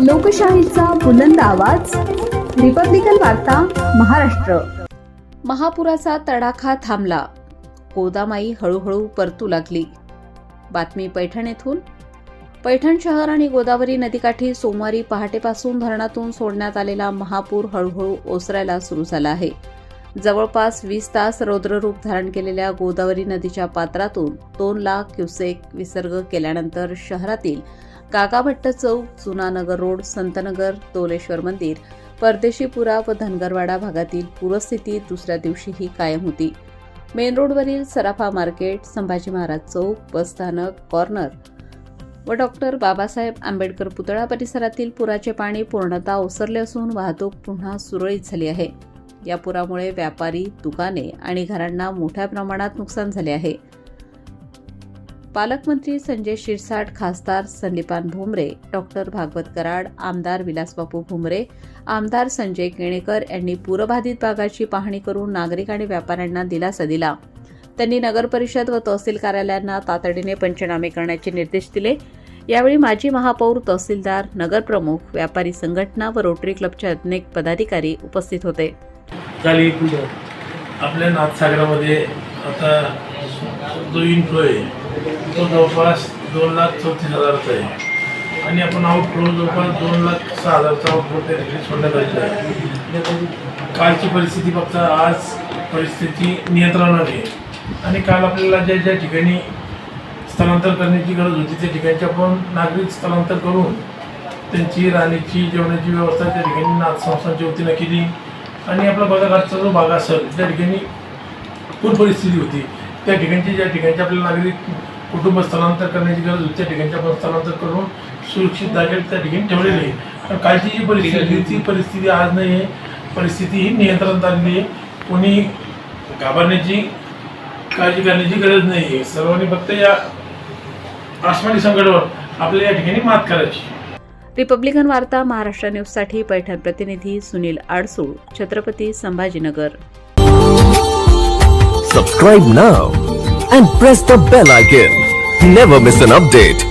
लोकशाहीचा बुलंद आवाज, रिपब्लिकन वार्ता महाराष्ट्र। महापुराचा तडाखा थांबला, गोदामाई हळूहळू परतू लागली। बातमी पैठण येथून। पैठण शहर आणि गोदावरी नदीकाठी सोमवारी पहाटेपासून धरणातून सोडण्यात आलेला महापूर हळूहळू ओसरायला सुरू झाला आहे। जवळपास 20 तास रौद्ररूप धारण केलेल्या गोदावरी नदीच्या पात्रातून 2 लाख क्युसेक विसर्ग केल्यानंतर शहरातील काकाभट्ट चौक, जुनानगर रोड, संतनगर, तोलेश्वर मंदिर, परदेशीपुरा व धनगरवाडा भागातील पूरस्थिती दुसऱ्या दिवशीही कायम होती। मेन रोडवरील सराफा मार्केट, संभाजी महाराज चौक, बसस्थानक, कॉर्नर व डॉक्टर बाबासाहेब आंबेडकर पुतळा परिसरातील पुराचे पाणी पूर्णतः ओसरले असून वाहतूक पुन्हा सुरळीत झाली आहे। या पुरामुळे व्यापारी, दुकाने आणि घरांना मोठ्या प्रमाणात नुकसान झाले आहे। पालकमंत्री संजय शिरसाट, खासदार संदीपान भुमरे, डॉक्टर भागवत कराड, आमदार विलासबापू भुमरे, आमदार संजय केणेकर यांनी पूरबाधित भागाची पाहणी करून नागरिक आणि व्यापाऱ्यांना दिलासा दिला। त्यांनी नगर परिषद व तहसील कार्यालयांना तातडीने पंचनामे करण्याचे निर्देश दिले। यावेळी माजी महापौर, तहसीलदार, नगरप्रमुख, व्यापारी संघटना व रोटरी क्लबचे अनेक पदाधिकारी उपस्थित होते। आपल्या नाथसागरामध्ये आता जो इनफ्लो आहे तो जवळपास 2,34,000चा आहे आणि आपण आउटफ्लो जवळपास 2,06,000चा आउटफ्लो त्या ठिकाणी सोडण्यात आलेला आहे। कालची परिस्थिती फक्त आज परिस्थिती नियंत्रणात आहे आणि काल आपल्याला ज्या ज्या ठिकाणी स्थलांतर करण्याची गरज होती त्या ठिकाणचे आपण नागरिक स्थलांतर करून त्यांची राहण्याची, जेवणाची व्यवस्था त्या ठिकाणी नाथ संस्थांच्या वतीनं केली आणि आपला बाजारघाटचा जो भाग असेल त्या ठिकाणी पूर परिस्थिती होती त्या ठिकाणची ज्या ठिकाणचे आपल्याला नागरिक कुटुंब स्थलांतर करण्याची गरज होती त्या ठिकाणचे आपण स्थलांतर करून सुरक्षित जागेत त्या ठिकाणी ठेवलेली आहे। पण कालची जी परिस्थिती होती ती परिस्थिती आज नाही आहे, परिस्थिती ही नियंत्रणात आलेली आहे। कोणी घाबरण्याची, काळजी करण्याची गरज नाही आहे। सर्वांनी फक्त या आसमानी संकटावर आपल्या या ठिकाणी मात करायची। रिपब्लिकन वार्ता महाराष्ट्र न्यूजसाठी पैठण प्रतिनिधी Sunil Adsul, Chhatrapati Sambhajinagar. Subscribe now and press the bell icon. Never miss an update.